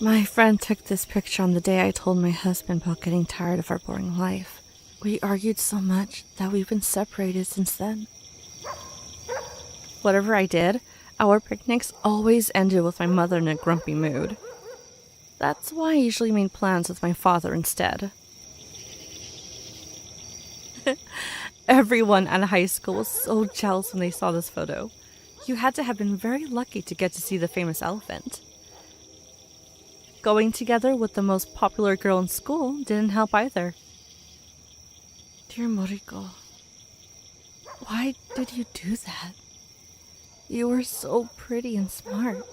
My friend took this picture on the day I told my husband about getting tired of our boring life. We argued so much that we've been separated since then. Whatever I did, our picnics always ended with my mother in a grumpy mood. That's why I usually made plans with my father instead. Everyone at high school was so jealous when they saw this photo. You had to have been very lucky to get to see the famous elephant. Going together with the most popular girl in school didn't help either. Dear Moriko, why did you do that? You were so pretty and smart.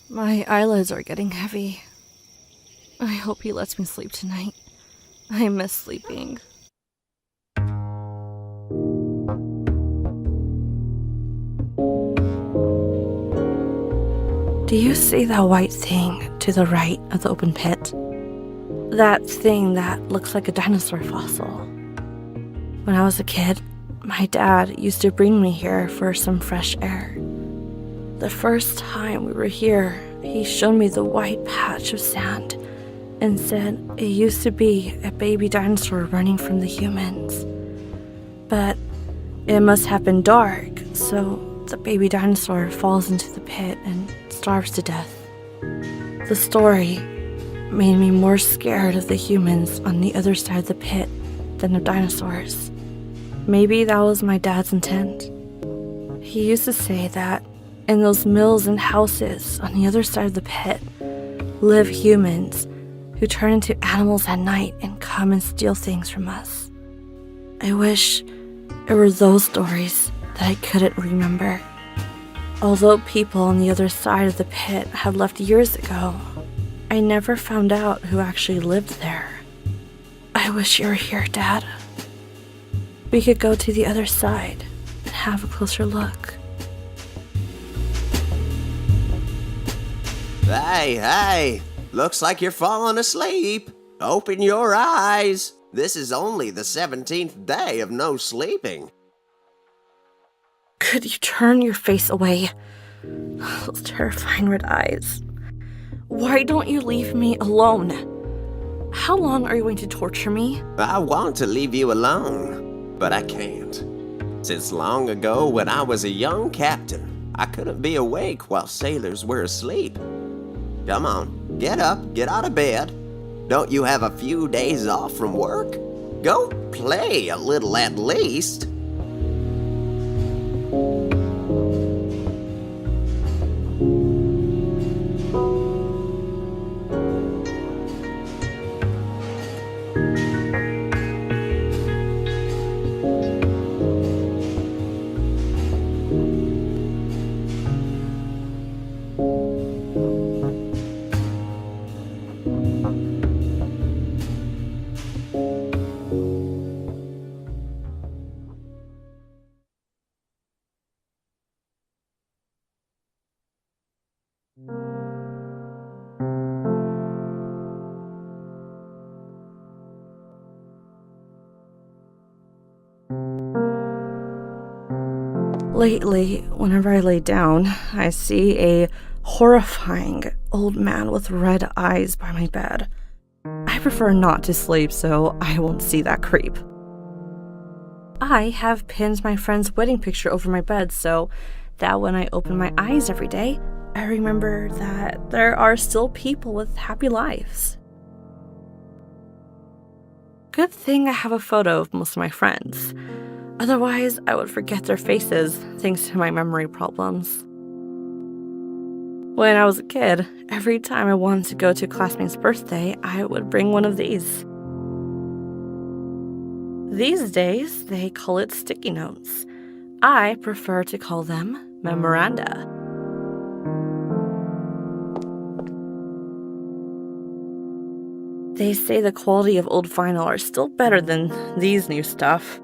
My eyelids are getting heavy. I hope he lets me sleep tonight. I miss sleeping. Do you see that white thing to the right of the open pit? That thing that looks like a dinosaur fossil. When I was a kid, my dad used to bring me here for some fresh air. The first time we were here, he showed me the white patch of sand and said it used to be a baby dinosaur running from the humans. But it must have been dark, so the baby dinosaur falls into the pit and starves to death. The story made me more scared of the humans on the other side of the pit than of dinosaurs. Maybe that was my dad's intent. He used to say that in those mills and houses on the other side of the pit live humans who turn into animals at night and come and steal things from us. I wish it were those stories that I couldn't remember. Although people on the other side of the pit had left years ago, I never found out who actually lived there. I wish you were here, Dad. We could go to the other side and have a closer look. Hey, looks like you're falling asleep. Open your eyes. This is only the 17th day of no sleeping. Could you turn your face away? Those terrifying red eyes. Why don't you leave me alone? How long are you going to torture me? I want to leave you alone, but I can't. Since long ago when I was a young captain, I couldn't be awake while sailors were asleep. Come on, get up, get out of bed. Don't you have a few days off from work? Go play a little at least. Lately, whenever I lay down, I see a horrifying old man with red eyes by my bed. I prefer not to sleep, so I won't see that creep. I have pinned my friend's wedding picture over my bed so that when I open my eyes every day, I remember that there are still people with happy lives. Good thing I have a photo of most of my friends. Otherwise, I would forget their faces thanks to my memory problems. When I was a kid, every time I wanted to go to a classmate's birthday, I would bring one of these. These days, they call it sticky notes. I prefer to call them memoranda. They say the quality of old vinyl are still better than these new stuff.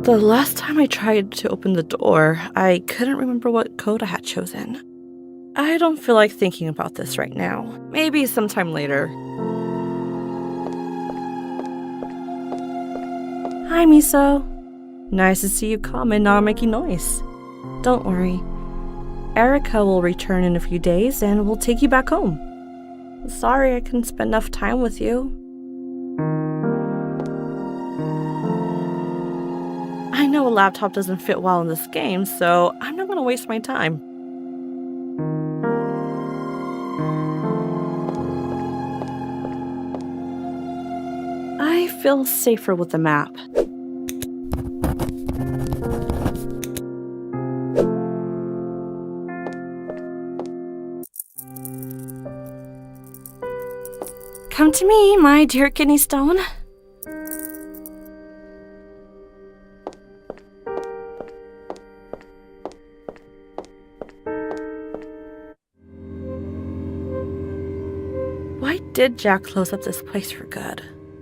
The last time I tried to open the door, I couldn't remember what code I had chosen. I don't feel like thinking about this right now. Maybe sometime later. Hi, Miso. Nice to see you come and not making noise. Don't worry. Erica will return in a few days and we'll take you back home. Sorry I couldn't spend enough time with you. I know a laptop doesn't fit well in this game, so I'm not going to waste my time. I feel safer with the map. Come to me, my dear kidney stone. Why did Jack close up this place for good?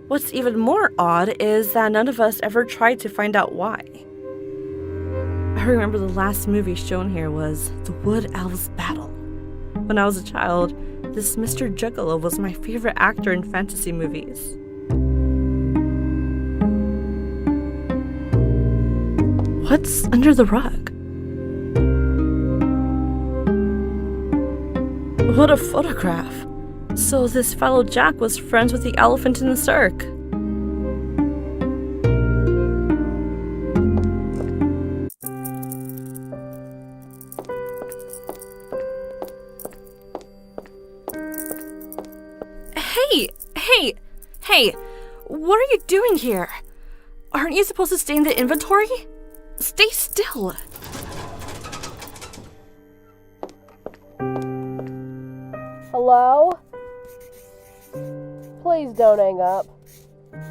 What's even more odd is that none of us ever tried to find out why. I remember the last movie shown here was The Wood Elves Battle. When I was a child, this Mr. Juggalo was my favorite actor in fantasy movies. What's under the rug? What a photograph! So this fellow Jack was friends with the elephant in the cirque. Hey, what are you doing here? Aren't you supposed to stay in the inventory? Stay still. Hello? Please don't hang up.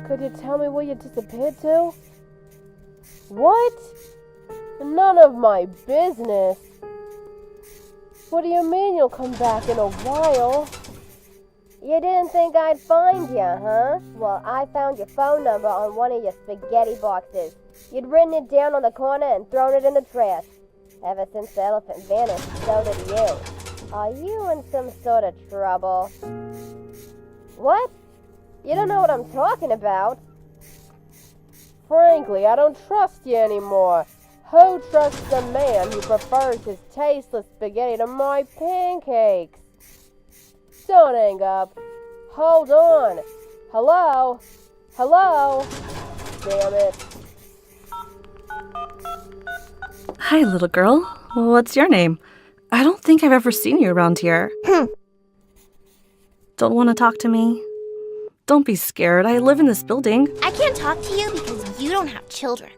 Could you tell me where you disappeared to? What? None of my business. What do you mean you'll come back in a while? You didn't think I'd find you, huh? Well, I found your phone number on one of your spaghetti boxes. You'd written it down on the corner and thrown it in the trash. Ever since the elephant vanished, so did you. Are you in some sort of trouble? What? You don't know what I'm talking about? Frankly, I don't trust you anymore. Who trusts a man who prefers his tasteless spaghetti to my pancakes? Don't hang up. Hold on. Hello? Hello? Damn it. Hi, little girl. What's your name? I don't think I've ever seen you around here. Don't want to talk to me? Don't be scared. I live in this building. I can't talk to you because you don't have children.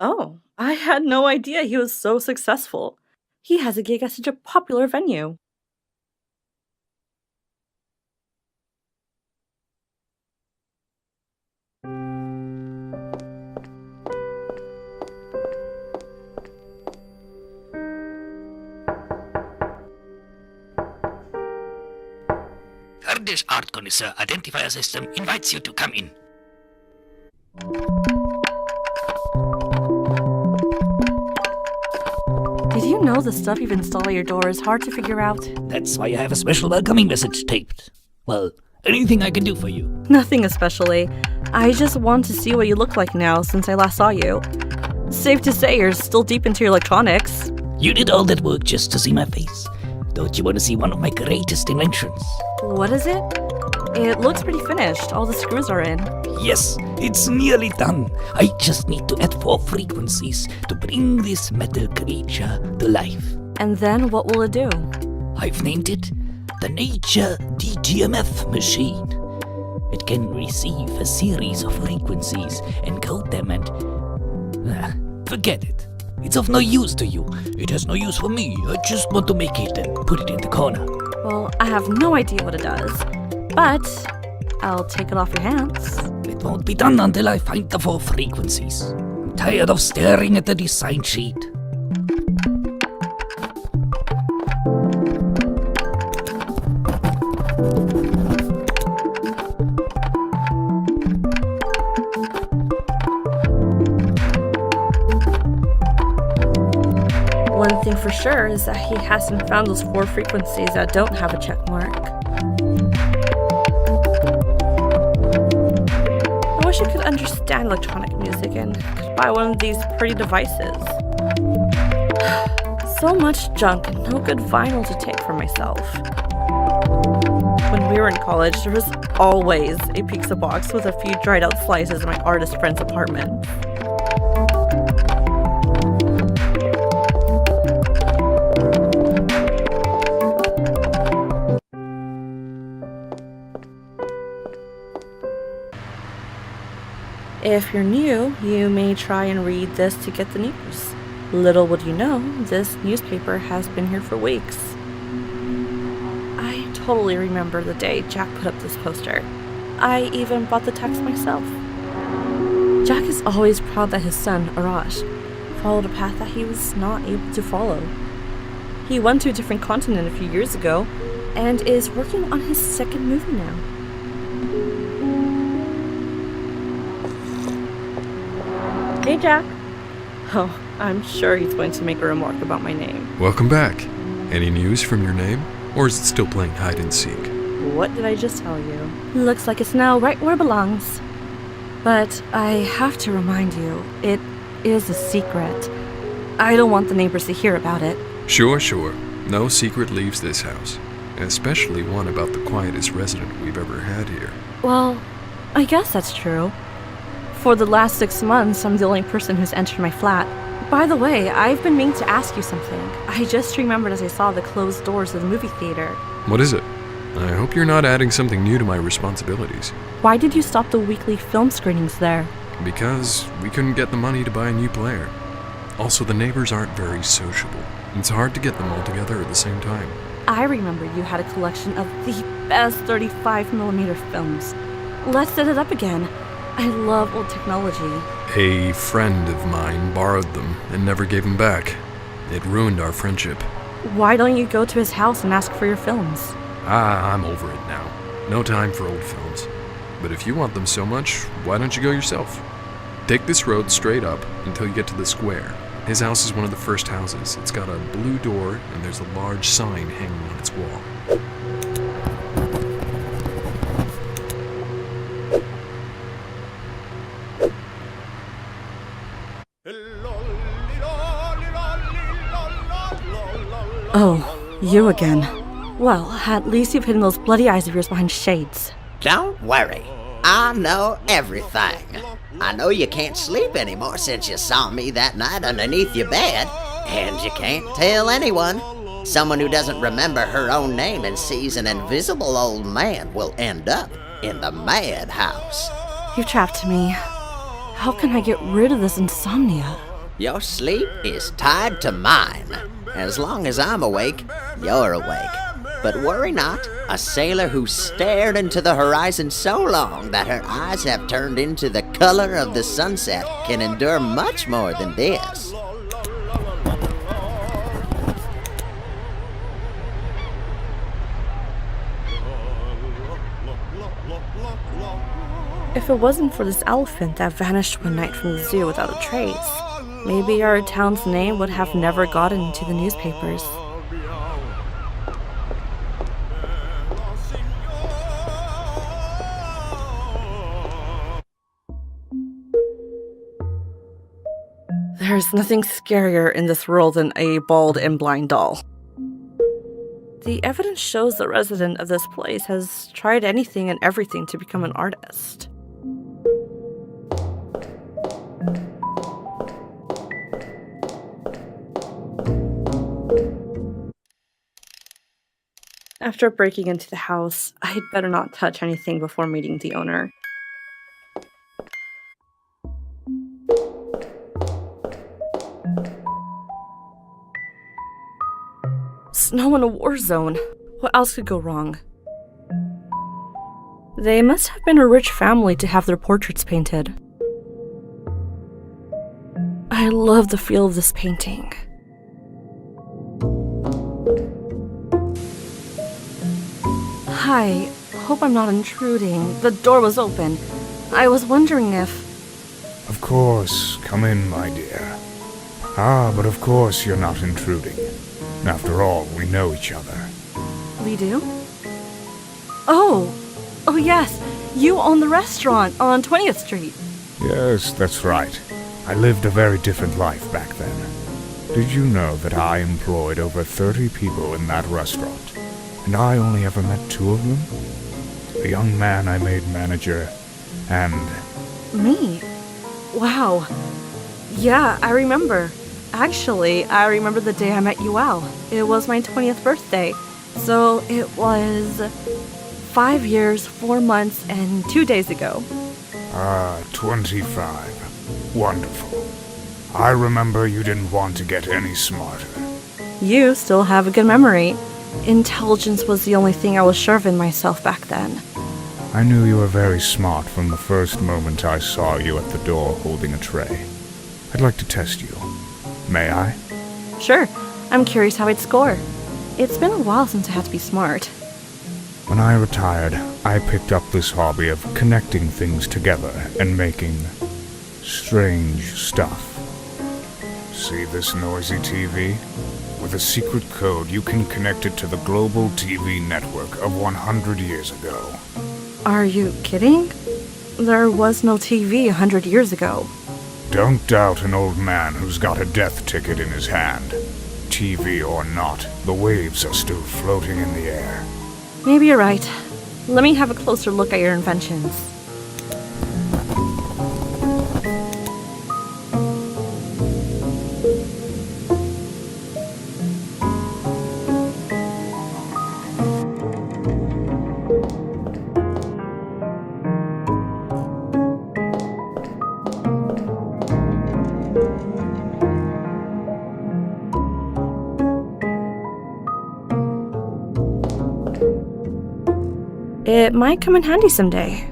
Oh, I had no idea he was so successful. He has a gig at such a popular venue. Kurdish art connoisseur identifier system invites you to come in. Did you know the stuff you've installed at your door is hard to figure out? That's why I have a special welcoming message taped. Well, anything I can do for you? Nothing especially. I just want to see what you look like now since I last saw you. Safe to say you're still deep into your electronics. You did all that work just to see my face. Don't you want to see one of my greatest inventions? What is it? It looks pretty finished. All the screws are in. Yes, it's nearly done. I just need to add 4 frequencies to bring this metal creature to life. And then what will it do? I've named it the Nature DTMF machine. It can receive a series of frequencies, encode them and... forget it. It's of no use to you. It has no use for me. I just want to make it and put it in the corner. Well, I have no idea what it does, but I'll take it off your hands. It won't be done until I find the 4 frequencies. I'm tired of staring at the design sheet. One thing for sure is that he hasn't found those 4 frequencies that don't have a check mark. I wish I could understand electronic music and could buy one of these pretty devices. So much junk and no good vinyl to take for myself. When we were in college, there was always a pizza box with a few dried out slices in my artist friend's apartment. If you're new, you may try and read this to get the news. Little would you know, this newspaper has been here for weeks. I totally remember the day Jack put up this poster. I even bought the text myself. Jack is always proud that his son, Arash, followed a path that he was not able to follow. He went to a different continent a few years ago and is working on his 2nd movie now. Hey, Jack. Oh, I'm sure he's going to make a remark about my name. Welcome back. Any news from your name? Or is it still playing hide and seek? What did I just tell you? Looks like it's now right where it belongs. But I have to remind you, it is a secret. I don't want the neighbors to hear about it. Sure. No secret leaves this house. Especially one about the quietest resident we've ever had here. Well, I guess that's true. For the last 6 months, I'm the only person who's entered my flat. By the way, I've been meaning to ask you something. I just remembered as I saw the closed doors of the movie theater. What is it? I hope you're not adding something new to my responsibilities. Why did you stop the weekly film screenings there? Because we couldn't get the money to buy a new player. Also, the neighbors aren't very sociable. It's hard to get them all together at the same time. I remember you had a collection of the best 35mm films. Let's set it up again. I love old technology. A friend of mine borrowed them and never gave them back. It ruined our friendship. Why don't you go to his house and ask for your films? I'm over it now. No time for old films. But if you want them so much, why don't you go yourself? Take this road straight up until you get to the square. His house is one of the first houses. It's got a blue door and there's a large sign hanging on its wall. Oh, you again. Well, at least you've hidden those bloody eyes of yours behind shades. Don't worry. I know everything. I know you can't sleep anymore since you saw me that night underneath your bed. And you can't tell anyone. Someone who doesn't remember her own name and sees an invisible old man will end up in the madhouse. You trapped me. How can I get rid of this insomnia? Your sleep is tied to mine. As long as I'm awake, you're awake. But worry not, a sailor who stared into the horizon so long that her eyes have turned into the color of the sunset can endure much more than this. If it wasn't for this elephant that vanished one night from the zoo without a trace, maybe our town's name would have never gotten into the newspapers. There's nothing scarier in this world than a bald and blind doll. The evidence shows the resident of this place has tried anything and everything to become an artist. After breaking into the house, I'd better not touch anything before meeting the owner. Snow in a war zone. What else could go wrong? They must have been a rich family to have their portraits painted. I love the feel of this painting. Hi, hope I'm not intruding. The door was open. I was wondering if... Of course, come in, my dear. Ah, but of course you're not intruding. After all, we know each other. We do? Oh yes, you own the restaurant on 20th Street. Yes, that's right. I lived a very different life back then. Did you know that I employed over 30 people in that restaurant, and I only ever met 2 of them? The young man I made manager, and... Me? Wow. Yeah, I remember. Actually, I remember the day I met Yuel. It was my 20th birthday. So it was 5 years, 4 months, and 2 days ago. 25. Wonderful. I remember you didn't want to get any smarter. You still have a good memory. Intelligence was the only thing I was sure of in myself back then. I knew you were very smart from the first moment I saw you at the door holding a tray. I'd like to test you. May I? Sure, I'm curious how I'd score. It's been a while since I had to be smart. When I retired, I picked up this hobby of connecting things together and making strange stuff. See this noisy TV? With a secret code, you can connect it to the global TV network of 100 years ago. Are you kidding? There was no TV 100 years ago. Don't doubt an old man who's got a death ticket in his hand. TV or not, the waves are still floating in the air. Maybe you're right. Let me have a closer look at your inventions. It might come in handy someday.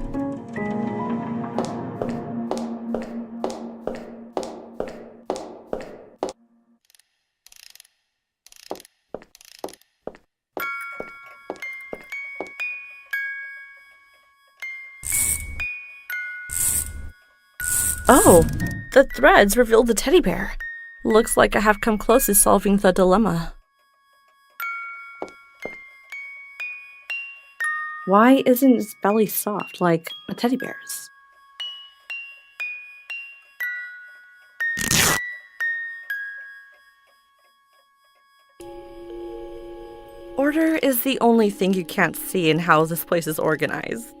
Oh, the threads revealed the teddy bear. Looks like I have come close to solving the dilemma. Why isn't its belly soft like a teddy bear's? Order is the only thing you can't see in how this place is organized.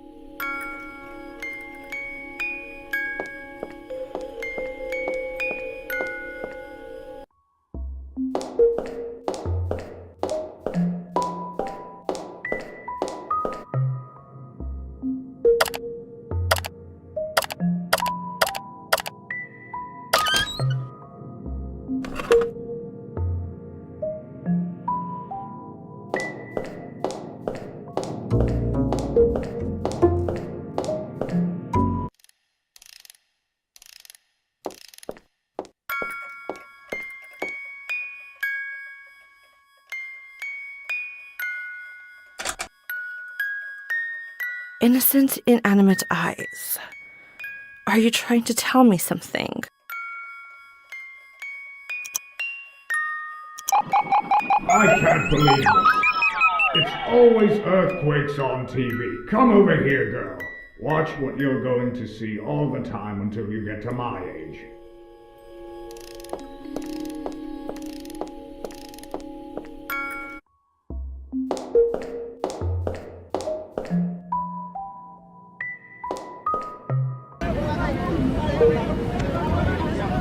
Innocent, inanimate eyes. Are you trying to tell me something? I can't believe it. It's always earthquakes on TV. Come over here, girl. Watch what you're going to see all the time until you get to my age.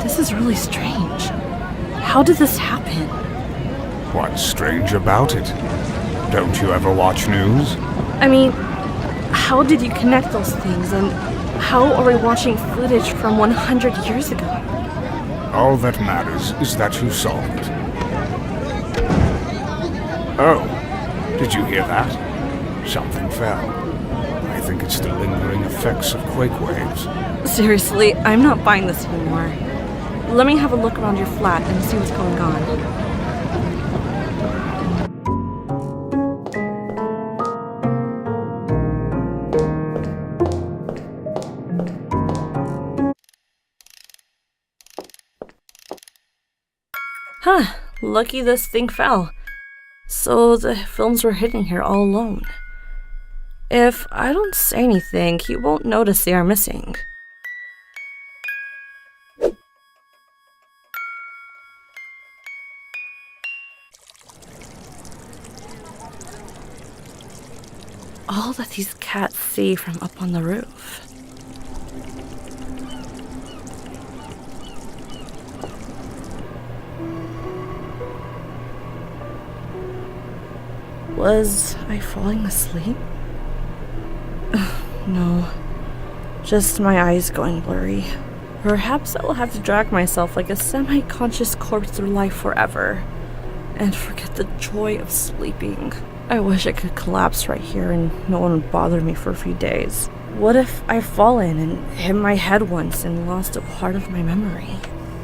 This is really strange. How did this happen? What's strange about it? Don't you ever watch news? I mean, how did you connect those things, and how are we watching footage from 100 years ago? All that matters is that you saw it. Oh, did you hear that? Something fell. I think it's the lingering effects of quake waves. Seriously, I'm not buying this anymore. Let me have a look around your flat and see what's going on. Huh, lucky this thing fell. So the films were hidden here all alone. If I don't say anything, he won't notice they are missing. All that these cats see from up on the roof. Was I falling asleep? No, just my eyes going blurry. Perhaps I will have to drag myself like a semi-conscious corpse through life forever and forget the joy of sleeping. I wish I could collapse right here and no one would bother me for a few days. What if I've fallen and hit my head once and lost a part of my memory?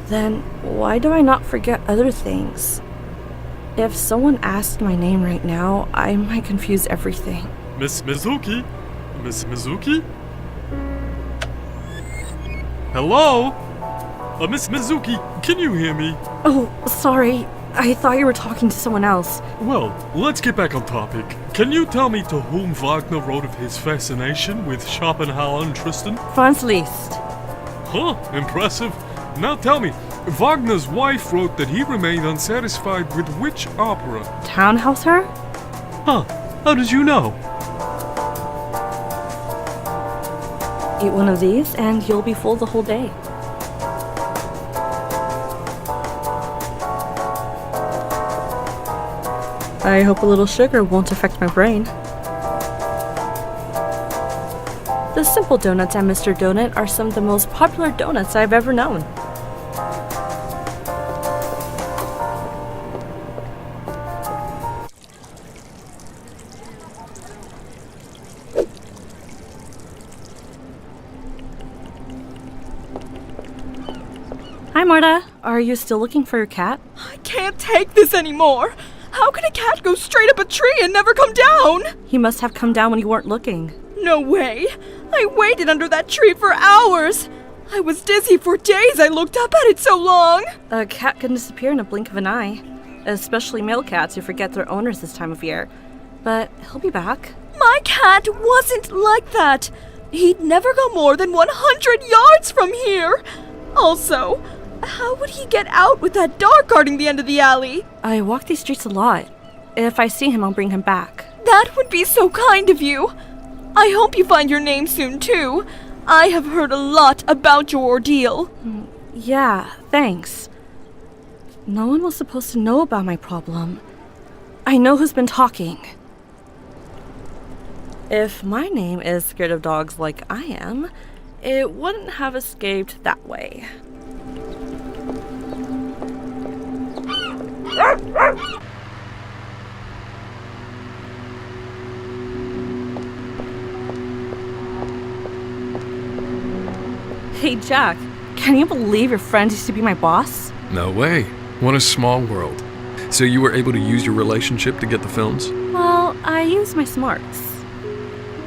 Then why do I not forget other things? If someone asked my name right now, I might confuse everything. Miss Mizuki? Miss Mizuki? Hello? Miss Mizuki, can you hear me? Oh, sorry. I thought you were talking to someone else. Well, let's get back on topic. Can you tell me to whom Wagner wrote of his fascination with Schopenhauer and Tristan? Franz Liszt. Huh, impressive. Now tell me, Wagner's wife wrote that he remained unsatisfied with which opera? Tannhäuser? Huh, how did you know? Eat one of these and you'll be full the whole day. I hope a little sugar won't affect my brain. The simple donuts at Mr. Donut are some of the most popular donuts I've ever known. Hi, Marta. Are you still looking for your cat? I can't take this anymore. How can a cat go straight up a tree and never come down? He must have come down when you weren't looking. No way. I waited under that tree for hours. I was dizzy for days. I looked up at it so long. A cat can disappear in a blink of an eye, especially male cats who forget their owners this time of year. But he'll be back. My cat wasn't like that. He'd never go more than 100 yards from here. Also, how would he get out with that dog guarding the end of the alley? I walk these streets a lot. If I see him, I'll bring him back. That would be so kind of you. I hope you find your name soon, too. I have heard a lot about your ordeal. Yeah, thanks. No one was supposed to know about my problem. I know who's been talking. If my name is scared of dogs like I am, it wouldn't have escaped that way. Hey, Jack, can you believe your friend used to be my boss? No way. What a small world. So you were able to use your relationship to get the films? Well, I used my smarts.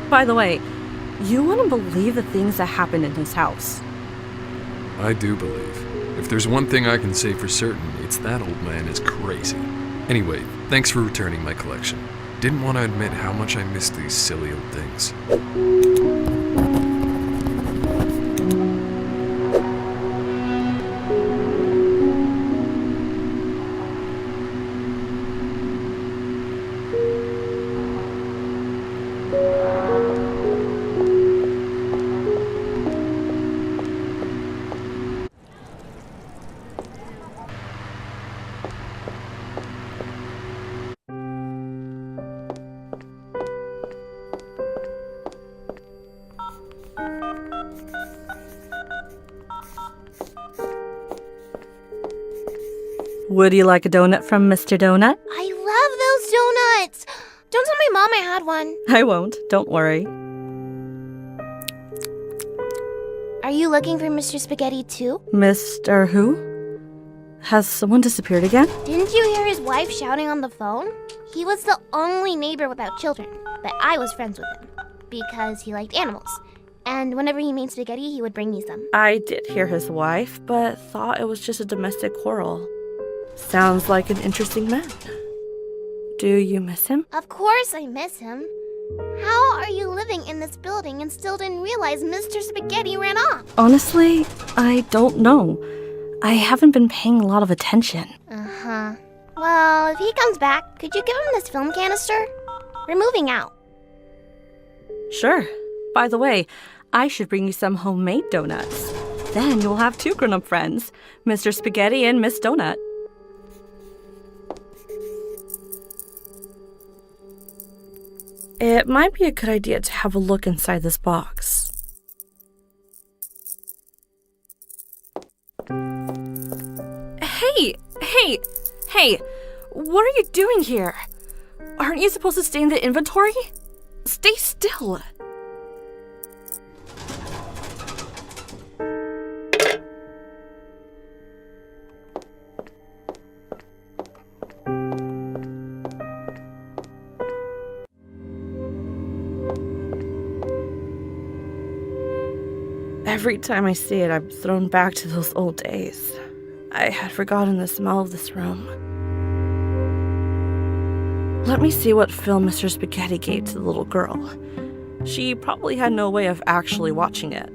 By the way, you wouldn't believe the things that happened in his house. I do believe. If there's one thing I can say for certain, it's that old man is crazy. Anyway, thanks for returning my collection. Didn't want to admit how much I missed these silly old things. Would you like a donut from Mr. Donut? I love those donuts. Don't tell my mom I had one. I won't, don't worry. Are you looking for Mr. Spaghetti too? Mr. Who? Has someone disappeared again? Didn't you hear his wife shouting on the phone? He was the only neighbor without children, but I was friends with him because he liked animals. And whenever he made spaghetti, he would bring me some. I did hear his wife, but thought it was just a domestic quarrel. Sounds like an interesting man. Do you miss him? Of course I miss him. How are you living in this building and still didn't realize Mr. Spaghetti ran off? Honestly, I don't know. I haven't been paying a lot of attention. Uh-huh. Well, if he comes back, could you give him this film canister? We're moving out. Sure. By the way, I should bring you some homemade donuts. Then you'll have 2 grown-up friends, Mr. Spaghetti and Miss Donut. It might be a good idea to have a look inside this box. Hey! What are you doing here? Aren't you supposed to stay in the inventory? Stay still! Every time I see it, I'm thrown back to those old days. I had forgotten the smell of this room. Let me see what film Mr. Spaghetti gave to the little girl. She probably had no way of actually watching it.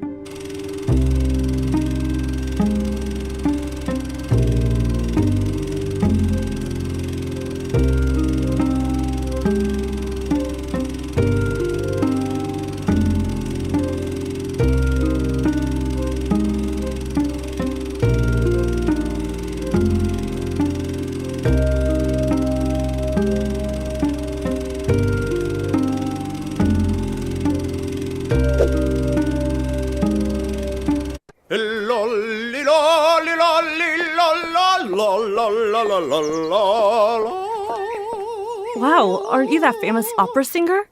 Wow, aren't you that famous opera singer?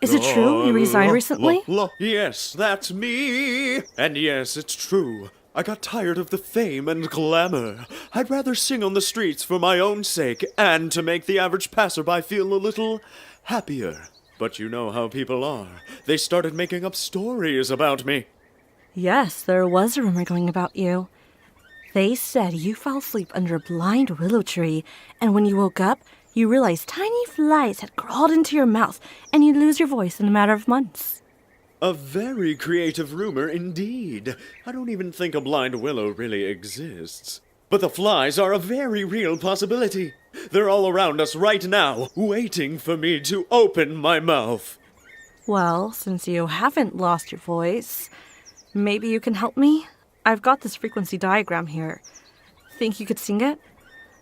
Is it true you resigned recently? Yes, that's me. And yes, it's true. I got tired of the fame and glamour. I'd rather sing on the streets for my own sake and to make the average passerby feel a little happier. But you know how people are. They started making up stories about me. Yes, there was a rumor going about you. They said you fell asleep under a blind willow tree, and when you woke up, you realized tiny flies had crawled into your mouth, and you'd lose your voice in a matter of months. A very creative rumor indeed. I don't even think a blind willow really exists. But the flies are a very real possibility. They're all around us right now, waiting for me to open my mouth. Well, since you haven't lost your voice, maybe you can help me? I've got this frequency diagram here. Think you could sing it?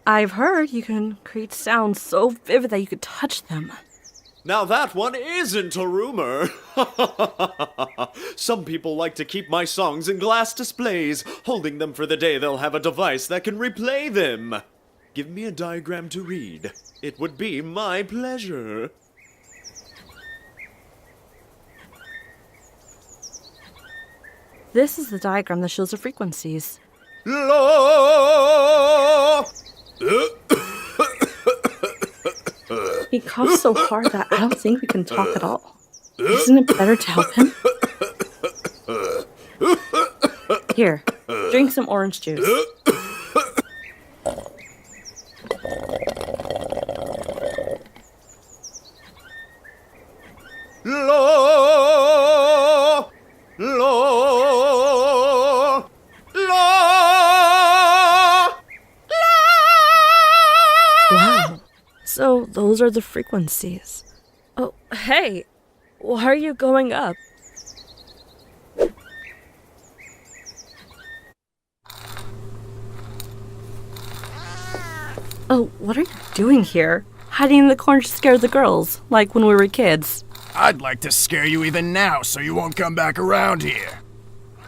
I've heard you can create sounds so vivid that you could touch them. Now that one isn't a rumor. Some people like to keep my songs in glass displays, holding them for the day they'll have a device that can replay them. Give me a diagram to read. It would be my pleasure. This is the diagram that shows the frequencies. He coughs so hard that I don't think we can talk at all. Isn't it better to help him? Here, drink some orange juice. Wow, so those are the frequencies. Oh, hey, why are you going up? Oh, what are you doing here? Hiding in the corner to scare the girls, like when we were kids. I'd like to scare you even now so you won't come back around here.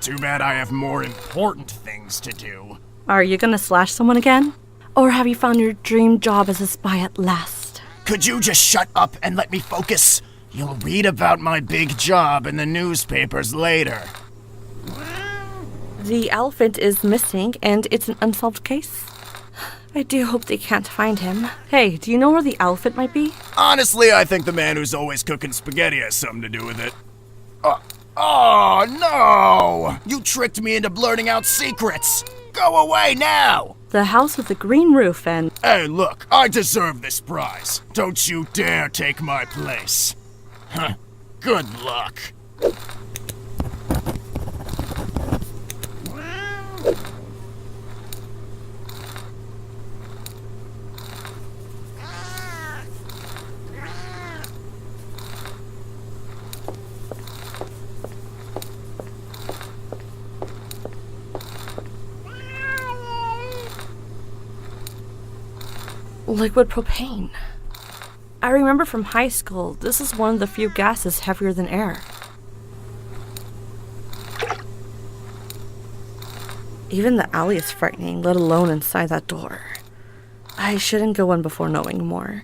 Too bad I have more important things to do. Are you gonna slash someone again? Or have you found your dream job as a spy at last? Could you just shut up and let me focus? You'll read about my big job in the newspapers later. The elephant is missing, and it's an unsolved case. I do hope they can't find him. Hey, do you know where the elephant might be? Honestly, I think the man who's always cooking spaghetti has something to do with it. Oh, no! You tricked me into blurting out secrets! Go away now! The house with the green roof and... Hey, look, I deserve this prize. Don't you dare take my place. Huh. Good luck. Liquid propane. I remember from high school, this is one of the few gases heavier than air. Even the alley is frightening, let alone inside that door. I shouldn't go in before knowing more.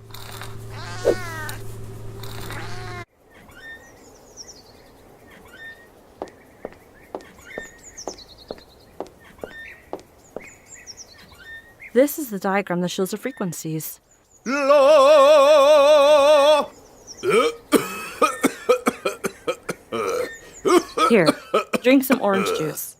This is the diagram that shows the frequencies. Here, drink some orange juice.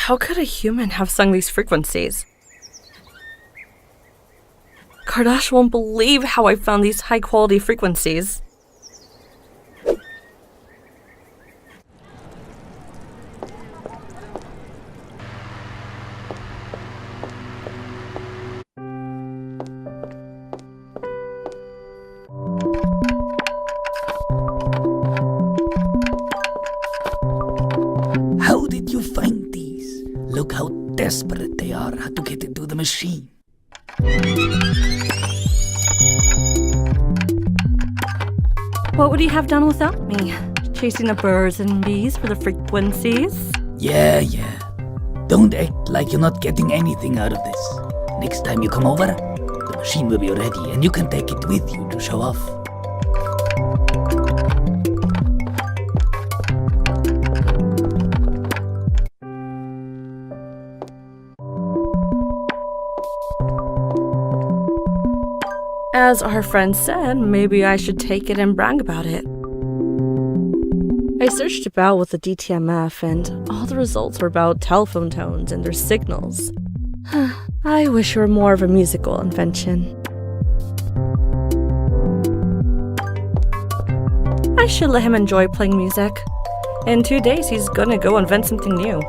How could a human have sung these frequencies? Kardash won't believe how I found these high-quality frequencies. How did you find these? Look how desperate they are to get into the machine. What would he have done without me? Chasing the birds and bees for the frequencies? Yeah. Don't act like you're not getting anything out of this. Next time you come over, the machine will be ready and you can take it with you to show off. As our friend said, maybe I should take it and brag about it. I searched about with the DTMF, and all the results were about telephone tones and their signals. I wish it were more of a musical invention. I should let him enjoy playing music. In 2 days, he's gonna go invent something new.